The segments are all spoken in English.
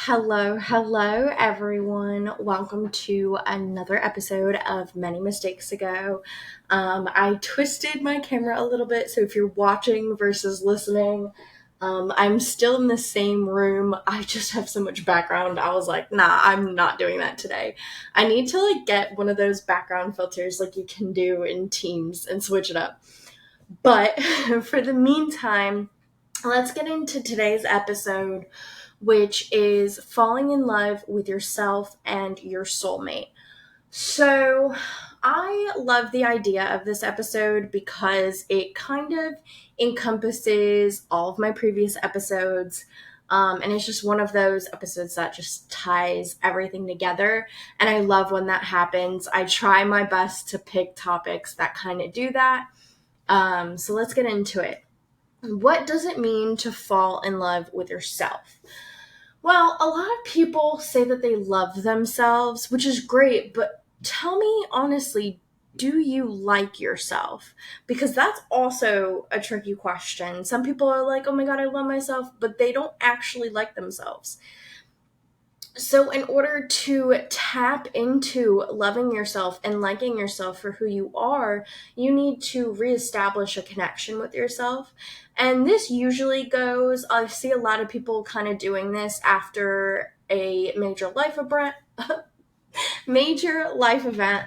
Hello, everyone. Welcome to another episode of Many Mistakes Ago. I twisted my camera a little bit, so if you're watching versus listening, I'm still in the same room. I just have so much background. I was like, nah, I'm not doing that today. I need to get one of those background filters like you can do in Teams and switch it up. But for the meantime, let's get into today's episode, which is falling in love with yourself and your soulmate. So, I love the idea of this episode because it kind of encompasses all of my previous episodes. And it's just one of those episodes that just ties everything together. And I love when that happens. I try my best to pick topics that kind of do that. So let's get into it. What does it mean to fall in love with yourself? Well, a lot of people say that they love themselves, which is great, but tell me honestly, do you like yourself? Because that's also a tricky question. Some people are like, oh my God, I love myself, but they don't actually like themselves. So, in order to tap into loving yourself and liking yourself for who you are, you need to reestablish a connection with yourself. And this usually goes, I see a lot of people kind of doing this after a major life event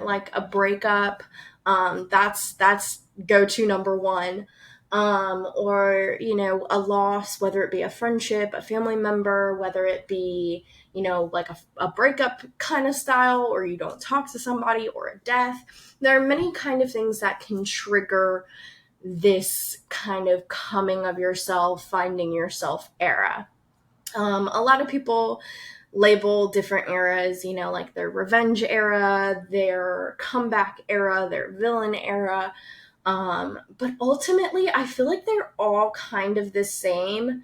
like a breakup. That's go to number one. Or a loss, whether it be a friendship, a family member, whether it be like a breakup kind of style, or you don't talk to somebody, or a death. There are many kind of things that can trigger this kind of coming of yourself, finding yourself era. A lot of people label different eras, like their revenge era, their comeback era, their villain era. But ultimately, I feel like they're all kind of the same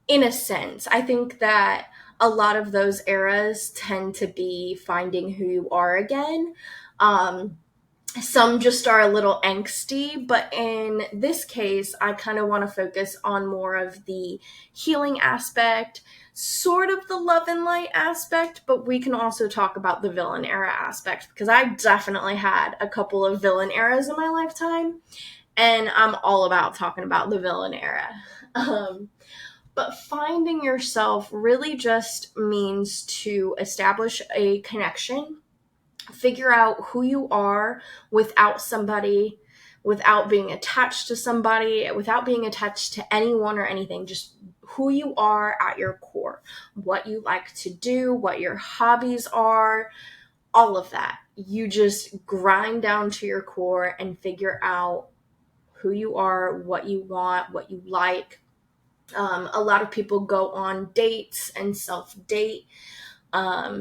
in a sense. I think that a lot of those eras tend to be finding who you are again. Some just are a little angsty, but in this case, I kind of want to focus on more of the healing aspect, sort of the love and light aspect, but we can also talk about the villain era aspect because I definitely had a couple of villain eras in my lifetime, and I'm all about talking about the villain era. But finding yourself really just means to establish a connection, figure out who you are without somebody, without being attached to somebody, without being attached to anyone or anything, just who you are at your core, what you like to do, what your hobbies are, all of that. You just grind down to your core and figure out who you are, what you want, what you like. A lot of people go on dates and self-date.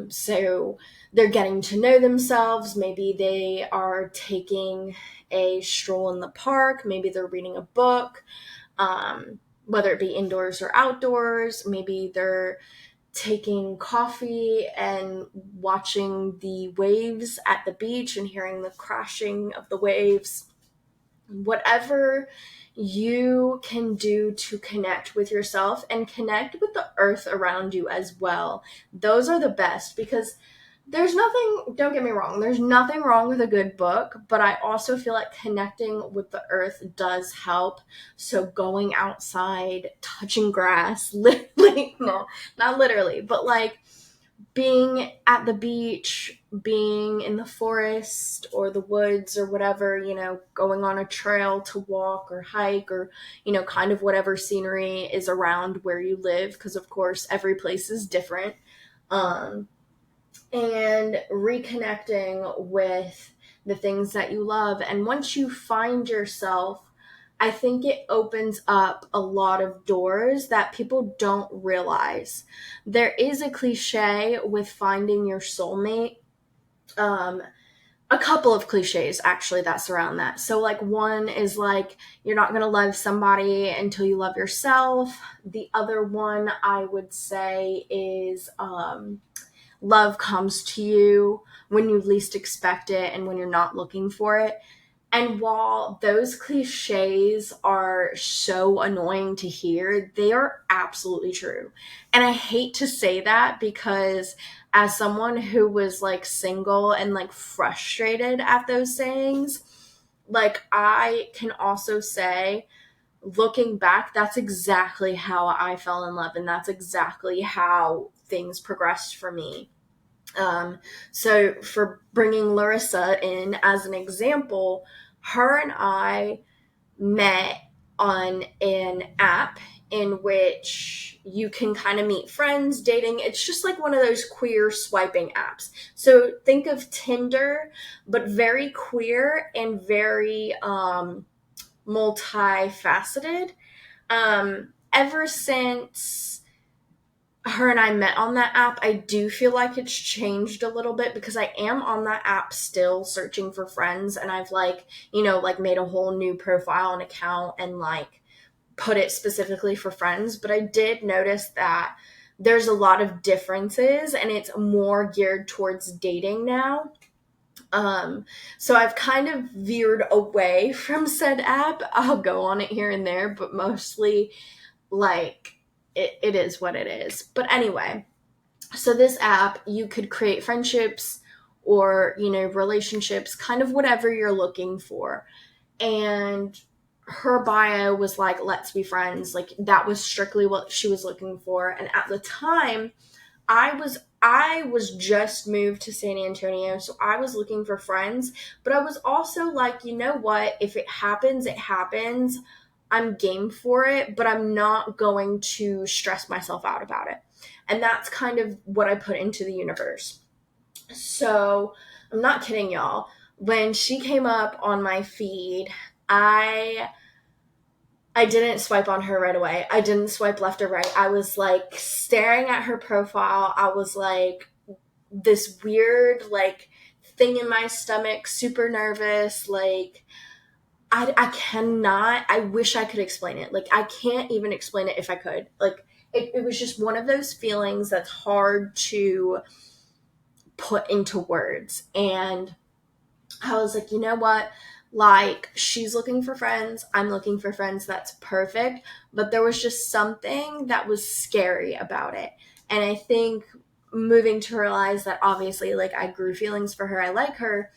So they're getting to know themselves. Maybe they are taking a stroll in the park. Maybe they're reading a book, whether it be indoors or outdoors. Maybe they're taking coffee and watching the waves at the beach and hearing the crashing of the waves. Whatever you can do to connect with yourself and connect with the earth around you as well. Those are the best because don't get me wrong, there's nothing wrong with a good book, but I also feel like connecting with the earth does help. So going outside, touching grass, literally, no, not literally, but being at the beach, being in the forest or the woods or whatever, going on a trail to walk or hike or, kind of whatever scenery is around where you live, because of course every place is different. And reconnecting with the things that you love. And once you find yourself, I think it opens up a lot of doors that people don't realize. There is a cliche with finding your soulmate. A couple of cliches actually that surround that. So one is you're not going to love somebody until you love yourself. The other one I would say is love comes to you when you least expect it and when you're not looking for it. And while those cliches are so annoying to hear, they are absolutely true. And I hate to say that because as someone who was like single and like frustrated at those sayings, like I can also say, looking back, that's exactly how I fell in love and that's exactly how things progressed for me. Um, so, for bringing Larissa in as an example, her and I met on an app in which you can kind of meet friends, dating. It's just like one of those queer swiping apps. So, think of Tinder, but very queer and very multifaceted. Ever since her and I met on that app, I do feel like it's changed a little bit because I am on that app still searching for friends, and I've like, like made a whole new profile and account and like put it specifically for friends. But I did notice that there's a lot of differences and it's more geared towards dating now. So I've kind of veered away from said app. I'll go on it here and there, but mostly like it is what it is. But anyway, so this app, you could create friendships or, relationships, kind of whatever you're looking for. And her bio was like, let's be friends. Like that was strictly what she was looking for. And at the time, I was just moved to San Antonio, so I was looking for friends, but I was also like, you know what? If it happens, it happens. I'm game for it, but I'm not going to stress myself out about it. And that's kind of what I put into the universe. So, I'm not kidding y'all. When she came up on my feed, I I didn't swipe on her right away. I didn't swipe left or right. I was like staring at her profile. I was like this weird like thing in my stomach, super nervous. Like I cannot. I wish I could explain it. Like I can't even explain it if I could. Like it was just one of those feelings that's hard to put into words. And I was like, you know what? Like, she's looking for friends. I'm looking for friends. That's perfect. But there was just something that was scary about it. And I think moving to realize that obviously, like, I grew feelings for her. I like her.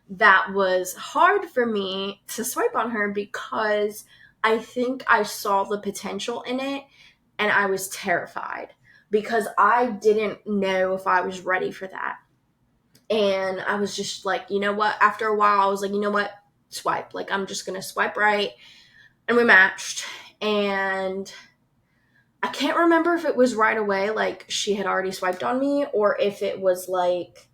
That was hard for me to swipe on her because I think I saw the potential in it and I was terrified because I didn't know if I was ready for that. And I was just like, you know what? After a while, I was like, you know what? Swipe. Like, I'm just going to swipe right. And we matched. And I can't remember if it was right away, like she had already swiped on me, or if it was like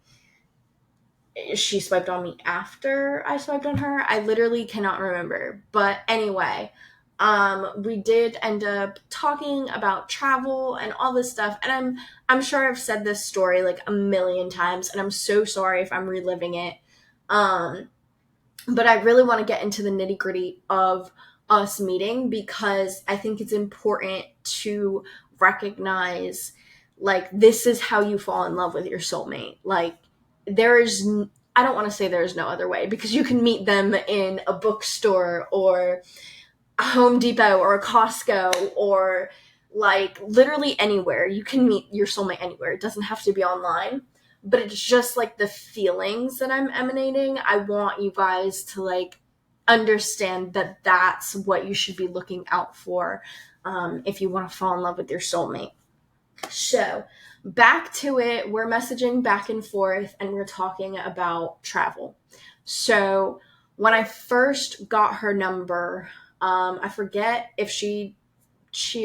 she swiped on me after I swiped on her. I literally cannot remember. But anyway, we did end up talking about travel and all this stuff. And I'm sure I've said this story like a million times, and I'm so sorry if I'm reliving it. Um, but I really want to get into the nitty gritty of us meeting because I think it's important to recognize like this is how you fall in love with your soulmate. Like there is I don't want to say there's no other way because you can meet them in a bookstore or a Home Depot or a Costco or like literally anywhere. You can meet your soulmate anywhere. It doesn't have to be online, but it's just like the feelings that I'm emanating. I want you guys to like understand that that's what you should be looking out for if you want to fall in love with your soulmate. So, back to it, we're messaging back and forth and we're talking about travel. So, when I first got her number, I forget if she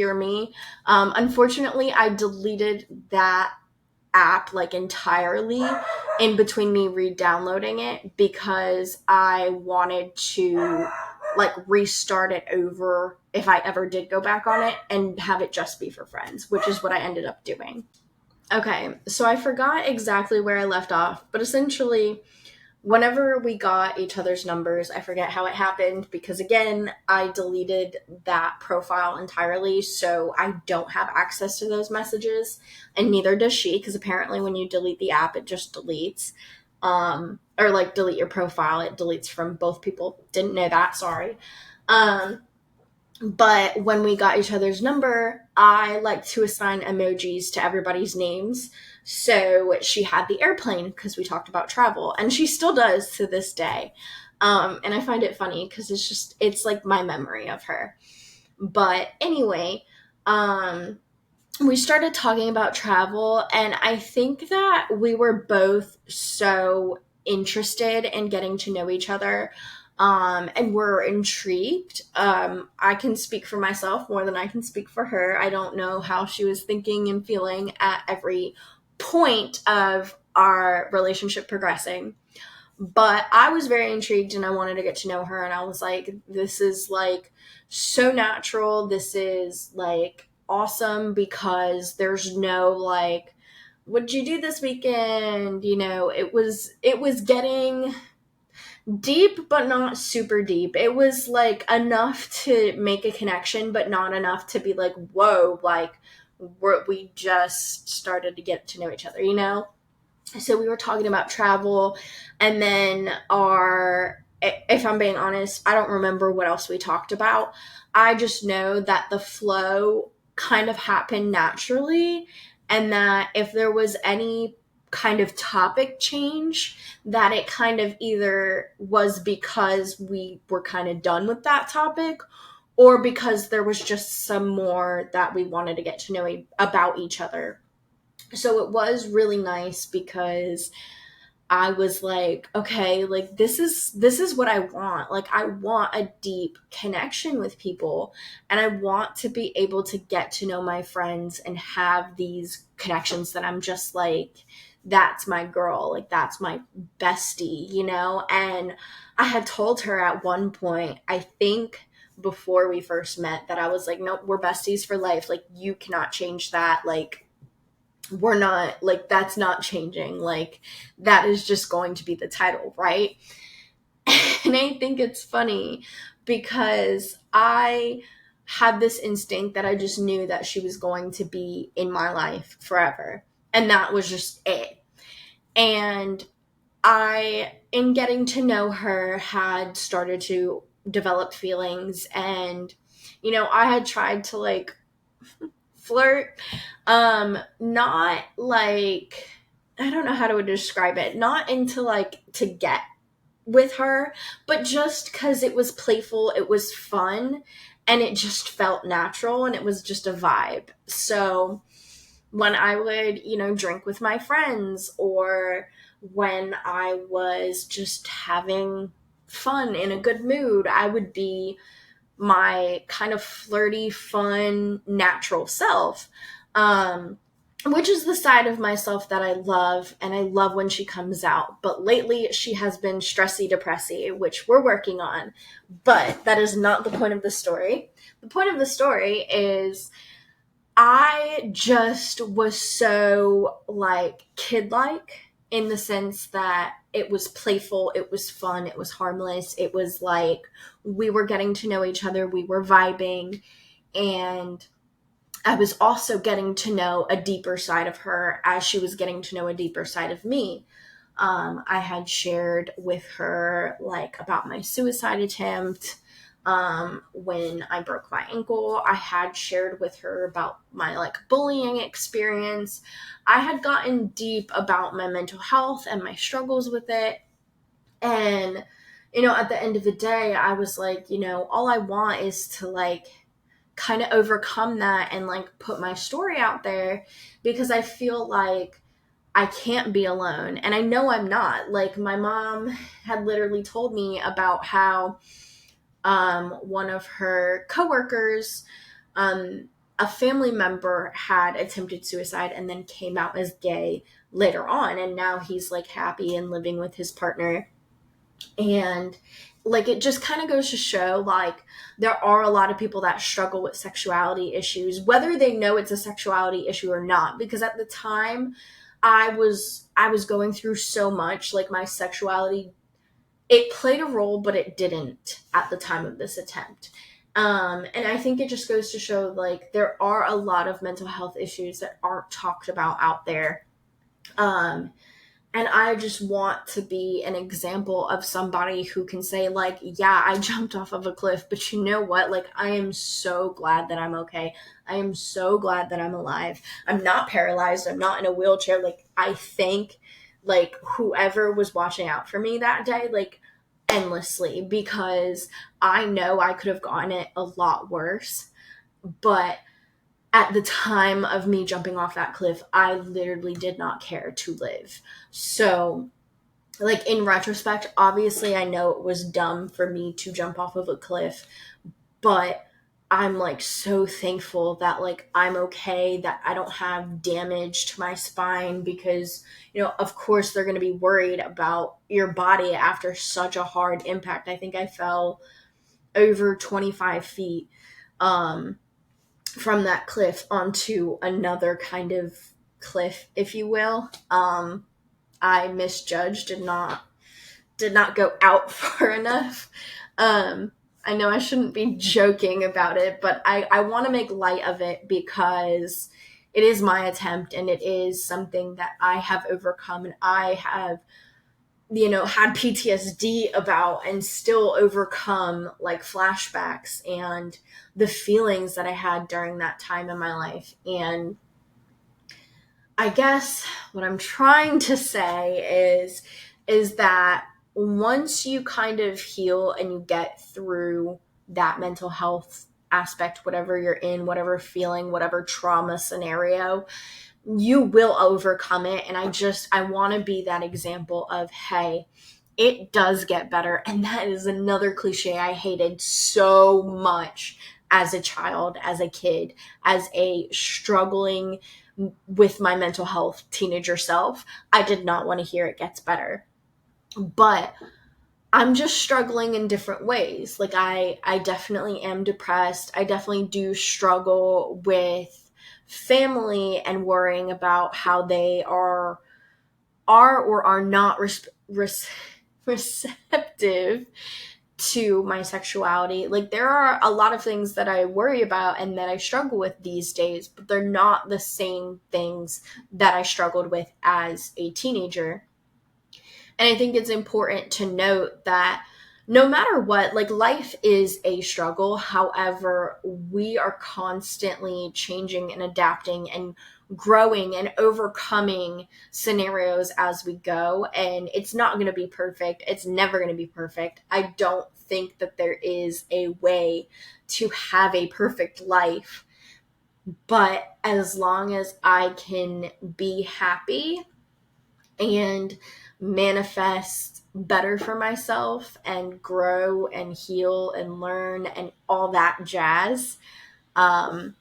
or me. Unfortunately, I deleted that app like entirely in between me re-downloading it because I wanted to like restart it over if I ever did go back on it and have it just be for friends, which is what I ended up doing. Okay, so I forgot exactly where I left off, but essentially whenever we got each other's numbers, I forget how it happened because again, I deleted that profile entirely, so I don't have access to those messages, and neither does she because apparently when you delete the app, it just deletes. or like delete your profile. It deletes from both people. Didn't know that. Sorry. Um, but when we got each other's number, I like to assign emojis to everybody's names. So she had the airplane because we talked about travel, and she still does to this day. And I find it funny because it's like my memory of her. But anyway, um, we started talking about travel, and I think that we were both so interested in getting to know each other, and we're intrigued. I can speak for myself more than I can speak for her. I don't know how she was thinking and feeling at every point of our relationship progressing, but I was very intrigued and I wanted to get to know her. And I was like, this is like so natural. This is like awesome because there's no like, what'd you do this weekend? It was getting deep, but not super deep. It was like enough to make a connection, but not enough to be like, whoa, like we just started to get to know each other. So we were talking about travel, and then if I'm being honest, I don't remember what else we talked about. I just know that the flow kind of happened naturally, and that if there was any kind of topic change, that it kind of either was because we were kind of done with that topic, or because there was just some more that we wanted to get to know about each other. So it was really nice because I was like, okay, like this is what I want. Like I want a deep connection with people, and I want to be able to get to know my friends and have these connections that I'm just like, that's my girl, like that's my bestie. And I had told her at one point, I think before we first met, that I was like, nope, we're besties for life. Like you cannot change that. Like we're not, like that's not changing, like that is just going to be the title, right? And I think it's funny because I had this instinct that I just knew that she was going to be in my life forever, and that was just it. And I, in getting to know her, had started to develop feelings, and I had tried to like flirt, not like, I don't know how to describe it, not into like to get with her, but just because it was playful, it was fun, and it just felt natural, and it was just a vibe. So when I would drink with my friends, or when I was just having fun in a good mood, I would be my kind of flirty, fun, natural self. Um, which is the side of myself that I love, and I love when she comes out. But lately, she has been stressy depressy, which we're working on. But that is not the point of the story. The point of the story is I just was so like kid like, in the sense that it was playful, it was fun, it was harmless. It was like we were getting to know each other, we were vibing, and I was also getting to know a deeper side of her as she was getting to know a deeper side of me. I had shared with her like about my suicide attempt. When I broke my ankle, I had shared with her about my like bullying experience. I had gotten deep about my mental health and my struggles with it. And, at the end of the day, I was like, all I want is to like kind of overcome that and like put my story out there, because I feel like I can't be alone. And I know I'm not. Like my mom had literally told me about how one of her coworkers, a family member had attempted suicide and then came out as gay later on, and now he's like happy and living with his partner. And like it just kind of goes to show like there are a lot of people that struggle with sexuality issues, whether they know it's a sexuality issue or not. Because at the time I was going through so much, like my sexuality, it played a role, but it didn't at the time of this attempt. And I think it just goes to show like there are a lot of mental health issues that aren't talked about out there. um And I just want to be an example of somebody who can say, like, yeah, I jumped off of a cliff, but you know what? Like, I am so glad that I'm okay. I am so glad that I'm alive. I'm not paralyzed. I'm not in a wheelchair. Like, I thank, like, whoever was watching out for me that day, like, endlessly, because I know I could have gotten it a lot worse. But at the time of me jumping off that cliff, I literally did not care to live. So, like, in retrospect, obviously I know it was dumb for me to jump off of a cliff, but I'm like so thankful that like I'm okay, that I don't have damage to my spine, because of course they're going to be worried about your body after such a hard impact. I think I fell over 25 feet um from that cliff onto another kind of cliff, if you will. I misjudged, did not go out far enough. Um, I know I shouldn't be joking about it, but I want to make light of it because it is my attempt, and it is something that I have overcome, and I have, had PTSD about, and still overcome like flashbacks and the feelings that I had during that time in my life. And I guess what I'm trying to say is that once you kind of heal and you get through that mental health aspect, whatever you're in, whatever feeling, whatever trauma scenario, you will overcome it. And I want to be that example of, hey, it does get better. And that is another cliche I hated so much as a child, as a kid, as a struggling with my mental health teenager self. I did not want to hear it gets better. But I'm just struggling in different ways. Like, I definitely am depressed. I definitely do struggle with family and worrying about how they are or are not receptive to my sexuality. Like, there are a lot of things that I worry about and that I struggle with these days, but they're not the same things that I struggled with as a teenager. And I think it's important to note that no matter what, like, life is a struggle. However, we are constantly changing and adapting and growing and overcoming scenarios as we go. And it's not going to be perfect. It's never going to be perfect. I don't think that there is a way to have a perfect life. But as long as I can be happy and manifest better for myself and grow and heal and learn and all that jazz, um,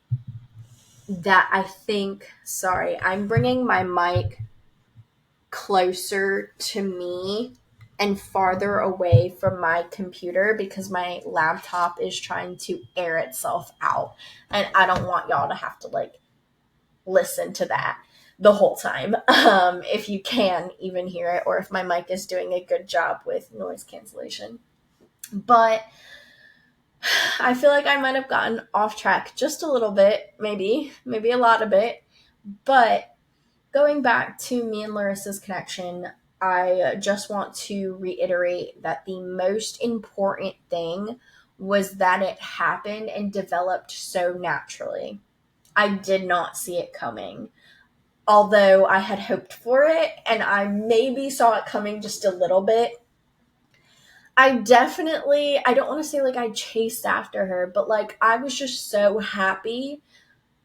that I think, sorry, I'm bringing my mic closer to me and farther away from my computer because my laptop is trying to air itself out, and I don't want y'all to have to like listen to that the whole time. If you can even hear it, or if my mic is doing a good job with noise cancellation. But I feel like I might have gotten off track just a little bit, maybe a lot of it. But going back to me and Larissa's connection, I just want to reiterate that the most important thing was that it happened and developed so naturally. I did not see it coming, although I had hoped for it and I maybe saw it coming just a little bit. I don't want to say like I chased after her, but like I was just so happy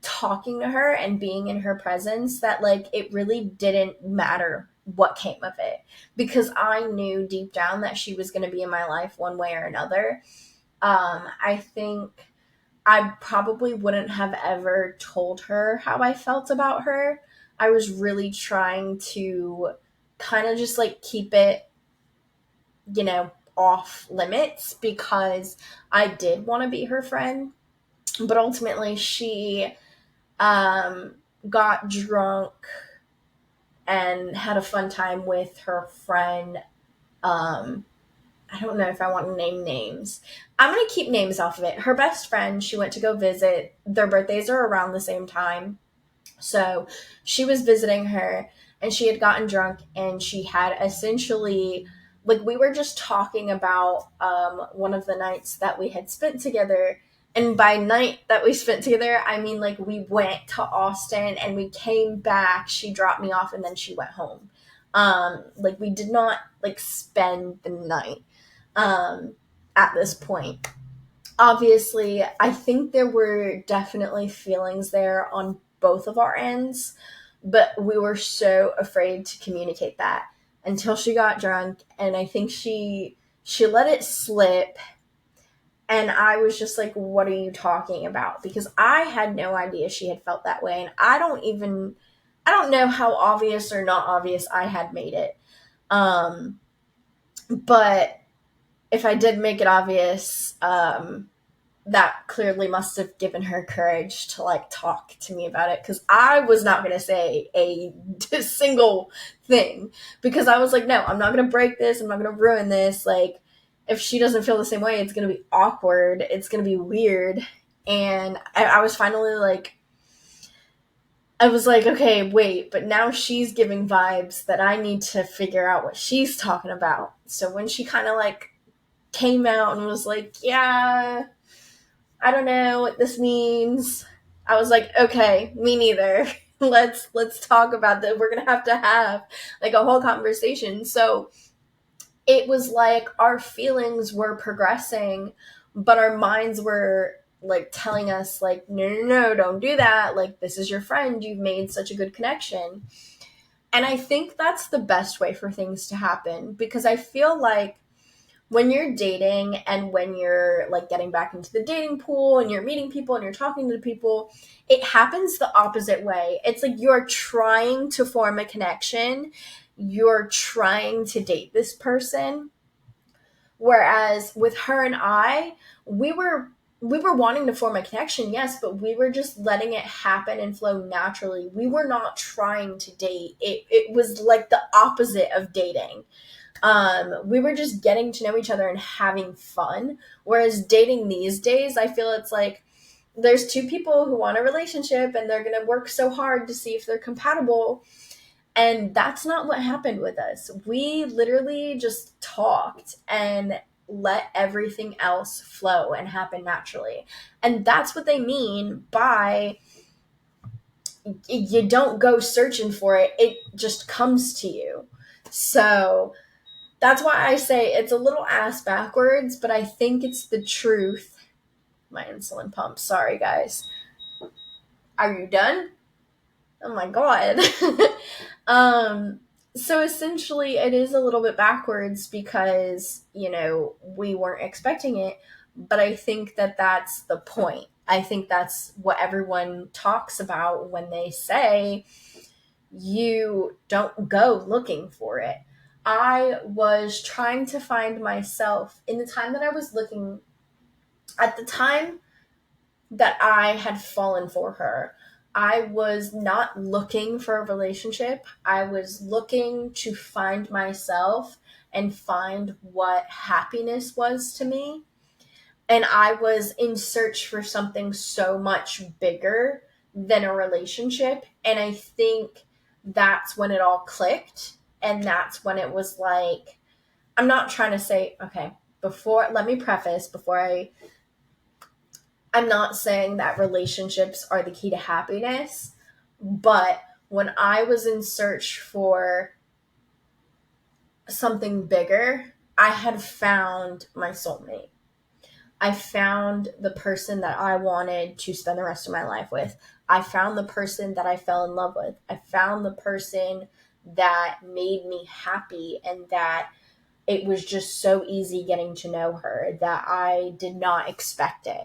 talking to her and being in her presence that like it really didn't matter what came of it, because I knew deep down that she was going to be in my life one way or another. I think I probably wouldn't have ever told her how I felt about her. I was really trying to kind of just like keep it, off limits, because I did want to be her friend. But ultimately, she got drunk and had a fun time with her friend. Um, I don't know if I want to name names. I'm going to keep names off of it. Her best friend, she went to go visit. Their birthdays are around the same time. So she was visiting her, and she had gotten drunk, and she had essentially, like, we were just talking about one of the nights that we had spent together. And by night that we spent together, I mean, like, we went to Austin and we came back. She dropped me off and then she went home. Like, we did not, like, spend the night at this point. Obviously, I think there were definitely feelings there on both of our ends, but we were so afraid to communicate that until she got drunk, and I think she let it slip, and I was just like, "What are you talking about?" Because I had no idea she had felt that way, and I don't know how obvious or not obvious I had made it. But if I did make it obvious, that clearly must have given her courage to like talk to me about it, because I was not going to say a single thing, because I was like, no, I'm not going to break this. I'm not going to ruin this. Like, if she doesn't feel the same way, it's going to be awkward. It's going to be weird. And I was finally like, I was like, okay, wait, but now she's giving vibes that I need to figure out what she's talking about. So when she kind of like came out and was like, yeah, I don't know what this means, I was like, okay, me neither. Let's talk about that. We're gonna have like a whole conversation. So it was like our feelings were progressing, but our minds were like telling us like, no, no, no, don't do that. Like, this is your friend. You've made such a good connection. And I think that's the best way for things to happen, because I feel like when you're dating and when you're like getting back into the dating pool and you're meeting people and you're talking to people, it happens the opposite way. It's like you're trying to form a connection, you're trying to date this person. Whereas with her and I, we were we were wanting to form a connection, yes, but we were just letting it happen and flow naturally. We were not trying to date. It was like the opposite of dating. We were just getting to know each other and having fun. Whereas dating these days, I feel it's like there's two people who want a relationship and they're going to work so hard to see if they're compatible. And that's not what happened with us. We literally just talked and let everything else flow and happen naturally. And that's what they mean by you don't go searching for it, it just comes to you. So that's why I say it's a little ass backwards, but I think it's the truth. My insulin pump. Sorry, guys. Are you done? Oh my god. um, so essentially, it is a little bit backwards because, we weren't expecting it, but I think that that's the point. I think that's what everyone talks about when they say you don't go looking for it. I was trying to find myself in the time that I was looking, at the time that I had fallen for her. I was not looking for a relationship. I was looking to find myself and find what happiness was to me. And I was in search for something so much bigger than a relationship. And I think that's when it all clicked. And that's when it was like, I'm not trying to say, okay, let me preface before I'm not saying that relationships are the key to happiness, but when I was in search for something bigger, I had found my soulmate. I found the person that I wanted to spend the rest of my life with. I found the person that I fell in love with. I found the person that made me happy and that it was just so easy getting to know her that I did not expect it.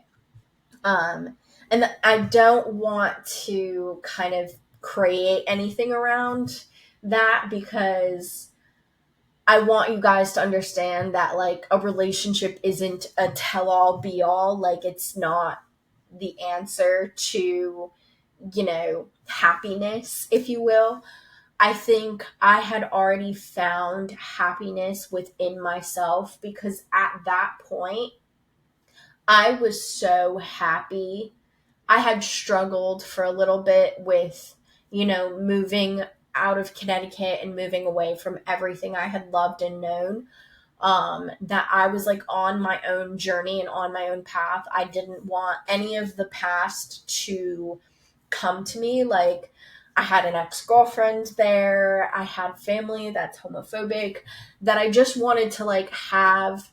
Um, and I don't want to kind of create anything around that, because I want you guys to understand that like a relationship isn't a tell all be all. Like, it's not the answer to, happiness, if you will. I think I had already found happiness within myself, because at that point, I was so happy. I had struggled for a little bit with moving out of Connecticut and moving away from everything I had loved and known, that I was like on my own journey and on my own path. I didn't want any of the past to come to me. Like, I had an ex-girlfriend there, I had family that's homophobic, that I just wanted to like have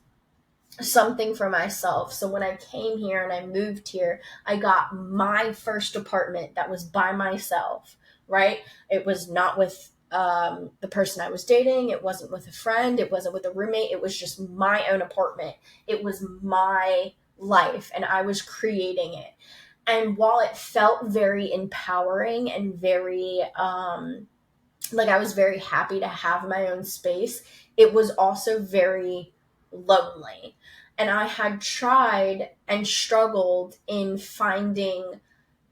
something for myself. So when I came here and I moved here, I got my first apartment that was by myself, right? It was not with the person I was dating. It wasn't with a friend. It wasn't with a roommate. It was just my own apartment. It was my life, and I was creating it. And while it felt very empowering and very, like, I was very happy to have my own space, it was also very lonely. And I had tried and struggled in finding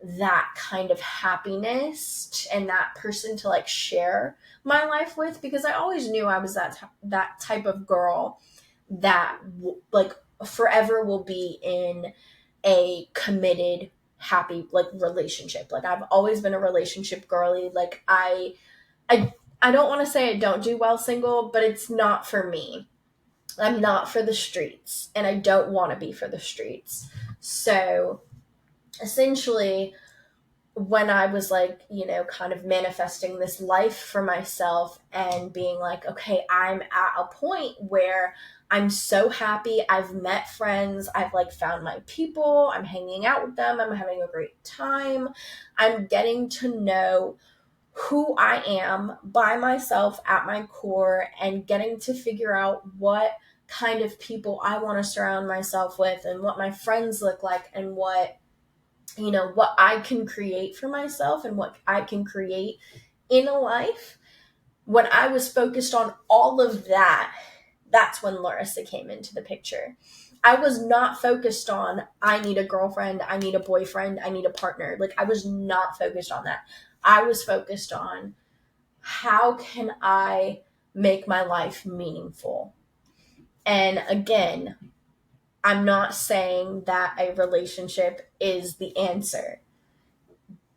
that kind of happiness and that person to like share my life with, because I always knew I was that type of girl that like forever will be in a committed happy like relationship. Like, I've always been a relationship girly. Like, I I don't want to say I don't do well single, but it's not for me. I'm not for the streets, and I don't want to be for the streets. So essentially, when I was like, kind of manifesting this life for myself and being like, okay, I'm at a point where I'm so happy. I've met friends. I've like found my people. I'm hanging out with them. I'm having a great time. I'm getting to know who I am by myself at my core, and getting to figure out what kind of people I want to surround myself with, and what my friends look like, and what I can create for myself and what I can create in a life. When I was focused on all of that, that's when Larissa came into the picture. I was not focused on, I need a girlfriend, I need a boyfriend, I need a partner. Like, I was not focused on that. I was focused on, how can I make my life meaningful? And again, I'm not saying that a relationship is the answer,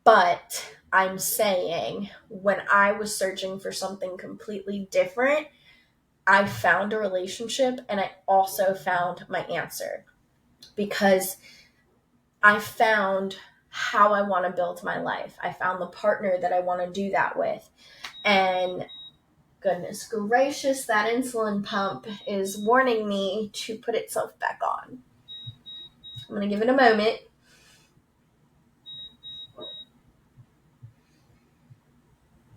but I'm saying when I was searching for something completely different, I found a relationship, and I also found my answer, because I found how I want to build my life. I found the partner that I want to do that with. And goodness gracious, that insulin pump is warning me to put itself back on. I'm going to give it a moment.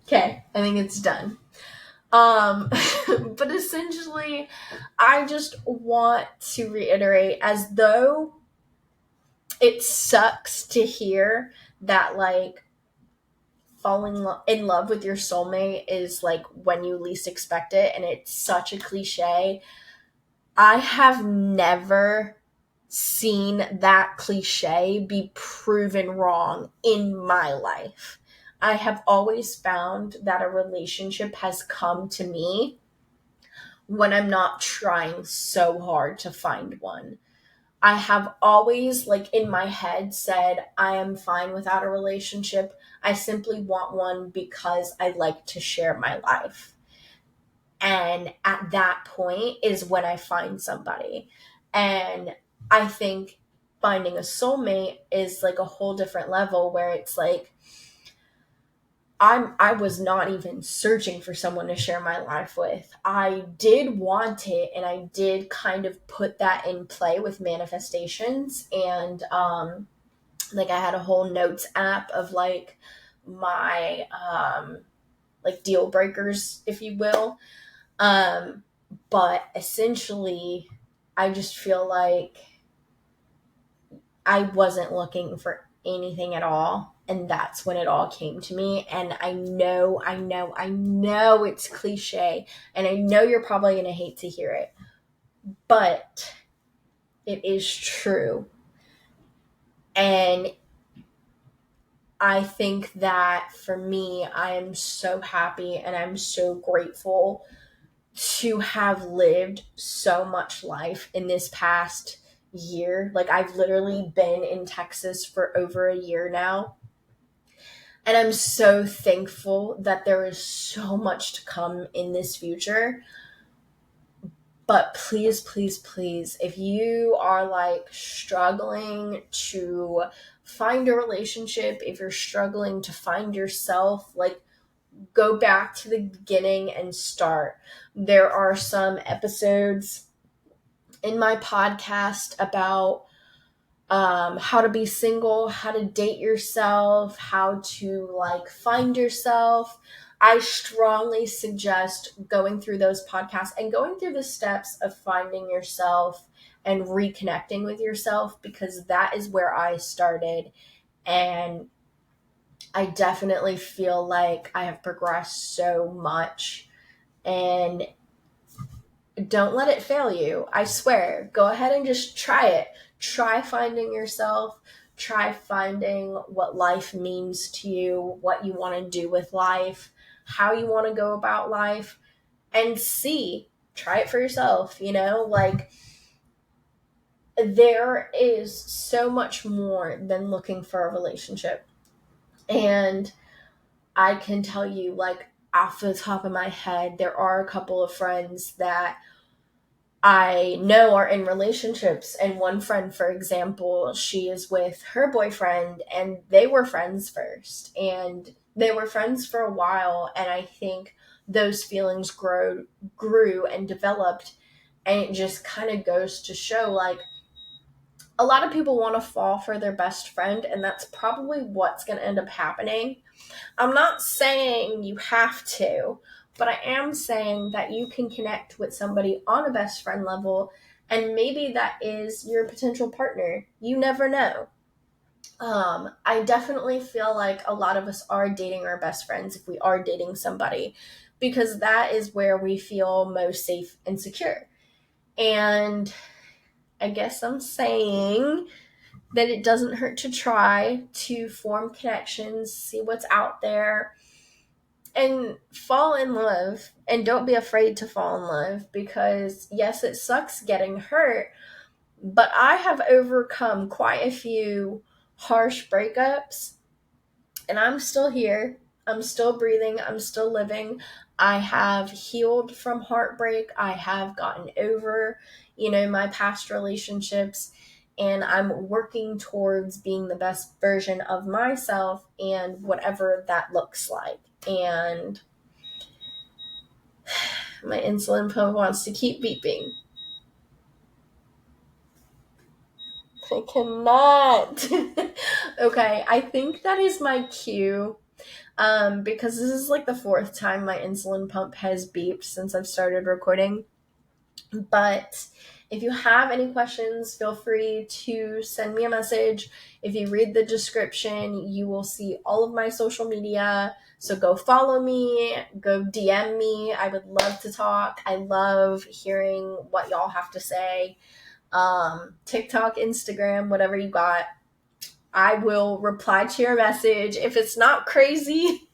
Okay, I think it's done. But essentially, I just want to reiterate, as though it sucks to hear that, like, falling in love with your soulmate is like when you least expect it, and it's such a cliche. I have never seen that cliche be proven wrong in my life. I have always found that a relationship has come to me when I'm not trying so hard to find one. I have always, like, in my head said, I am fine without a relationship. I simply want one because I like to share my life. And at that point is when I find somebody. And I think finding a soulmate is like a whole different level, where it's like, I was not even searching for someone to share my life with. I did want it, and I did kind of put that in play with manifestations, and like, I had a whole notes app of like my like deal breakers, if you will. But essentially, I just feel like I wasn't looking for anything at all. And that's when it all came to me. And I know it's cliche. And I know you're probably going to hate to hear it. But it is true. And I think that for me, I am so happy and I'm so grateful to have lived so much life in this past year. Like, I've literally been in Texas for over a year now. And I'm so thankful that there is so much to come in this future. But please, please, please, if you are like struggling to find a relationship, if you're struggling to find yourself, like go back to the beginning and start. There are some episodes in my podcast about how to be single, how to date yourself, how to like find yourself. I strongly suggest going through those podcasts and going through the steps of finding yourself and reconnecting with yourself, because that is where I started. And I definitely feel like I have progressed so much. And don't let it fail you. I swear. Go ahead and just try it. Try finding yourself. Try finding what life means to you, what you want to do with life, how you want to go about life, and see. Try it for yourself, you know? Like, there is so much more than looking for a relationship. And I can tell you, like, off the top of my head, there are a couple of friends that I know are in relationships. And one friend, for example, she is with her boyfriend and they were friends first. And they were friends for a while. And I think those feelings grew and developed. And it just kind of goes to show like a lot of people want to fall for their best friend. And that's probably what's going to end up happening. I'm not saying you have to, but I am saying that you can connect with somebody on a best friend level, and maybe that is your potential partner. You never know. I definitely feel like a lot of us are dating our best friends if we are dating somebody, because that is where we feel most safe and secure. And I guess I'm saying that it doesn't hurt to try to form connections, see what's out there, and fall in love. And don't be afraid to fall in love, because yes, it sucks getting hurt, but I have overcome quite a few harsh breakups, and I'm still here. I'm still breathing. I'm still living. I have healed from heartbreak. I have gotten over, my past relationships, and I'm working towards being the best version of myself, and whatever that looks like. And my insulin pump wants to keep beeping. I cannot. Okay, I think that is my cue. Because this is like the fourth time my insulin pump has beeped since I've started recording. But if you have any questions, feel free to send me a message. If you read the description, you will see all of my social media. So go follow me, go DM me. I would love to talk. I love hearing what y'all have to say. TikTok, Instagram, whatever you got. I will reply to your message. If it's not crazy,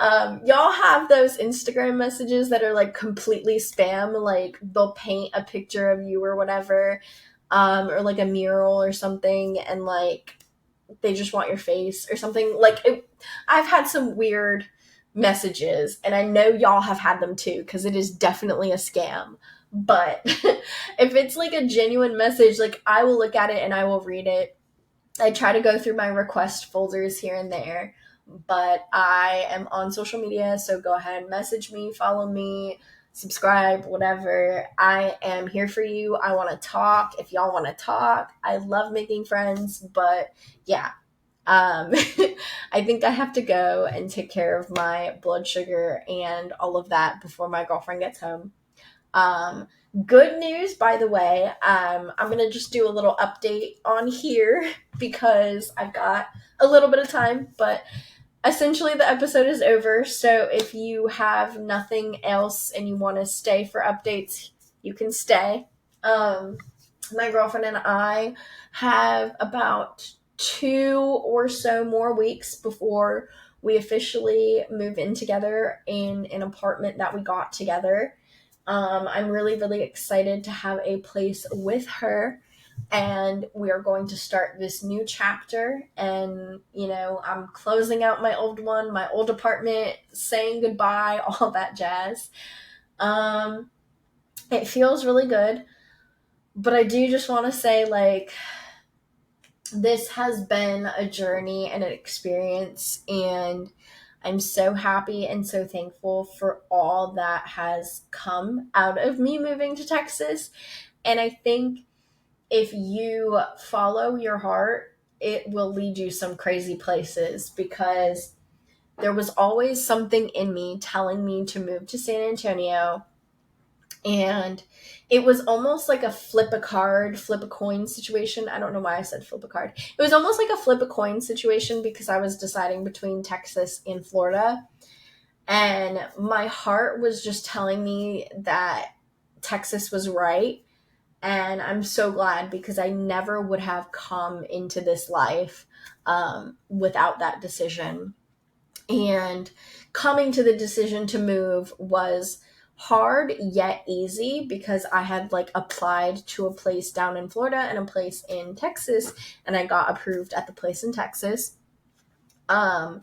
y'all have those Instagram messages that are like completely spam, like they'll paint a picture of you or whatever, or like a mural or something, and like they just want your face or something. I've had some weird messages, and I know y'all have had them too, because it is definitely a scam. But if it's like a genuine message, like I will look at it and I will read it. I try to go through my request folders here and there, but I am on social media, so go ahead and message me, follow me, subscribe, whatever. I am here for you. I want to talk if y'all want to talk. I love making friends, but yeah. I think I have to go and take care of my blood sugar and all of that before my girlfriend gets home. Um, Good news, by the way, I'm going to just do a little update on here because I've got a little bit of time, but essentially the episode is over. So if you have nothing else and you want to stay for updates, you can stay. My girlfriend and I have about 2 or so more weeks before we officially move in together in an apartment that we got together. I'm really, really excited to have a place with her. and we are going to start this new chapter. And, I'm closing out my old one, my old apartment, saying goodbye, all that jazz. It feels really good, but I do just want to say, like, this has been a journey and an experience, and I'm so happy and so thankful for all that has come out of me moving to Texas. And I think if you follow your heart, it will lead you some crazy places, because there was always something in me telling me to move to San Antonio. And it was almost like a flip a card, flip a coin situation. I don't know why I said flip a card. It was almost like a flip a coin situation, because I was deciding between Texas and Florida. And my heart was just telling me that Texas was right. And I'm so glad, because I never would have come into this life without that decision. And coming to the decision to move was hard yet easy, because I had like applied to a place down in Florida and a place in Texas, and I got approved at the place in Texas. So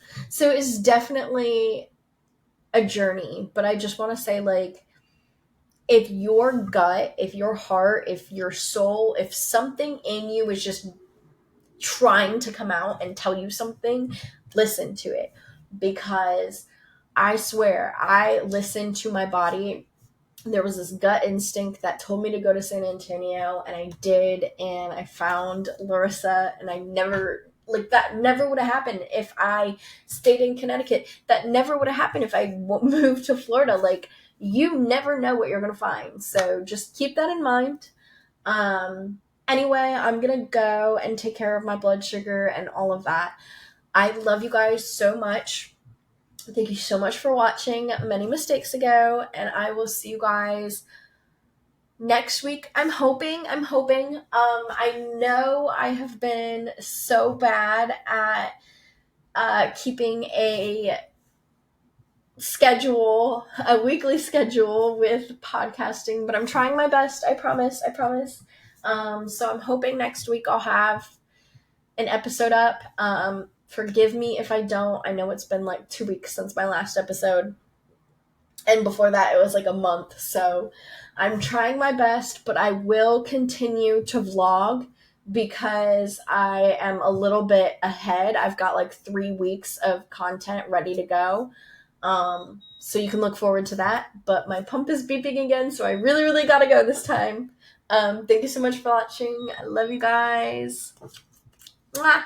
it's definitely a journey, but I just want to say, like, if your gut, if your heart, if your soul, if something in you is just trying to come out and tell you something, listen to it. Because I swear, I listened to my body. There was this gut instinct that told me to go to San Antonio, and I did, and I found Larissa, and I never, like, that never would have happened if I stayed in Connecticut. That never would have happened if I moved to Florida. Like, you never know what you're going to find. So just keep that in mind. Anyway, I'm going to go and take care of my blood sugar and all of that. I love you guys so much. Thank you so much for watching Many Mistakes Ago, and I will see you guys next week. I'm hoping. I know I have been so bad at keeping a weekly schedule with podcasting, but I'm trying my best. I promise. So I'm hoping next week I'll have an episode up. Forgive me if I don't. I know it's been like 2 weeks since my last episode, and before that it was like a month. So I'm trying my best, but I will continue to vlog, because I am a little bit ahead. I've got like 3 weeks of content ready to go. So you can look forward to that. But my pump is beeping again, so I really, really gotta go this time. Thank you so much for watching. I love you guys. Mwah!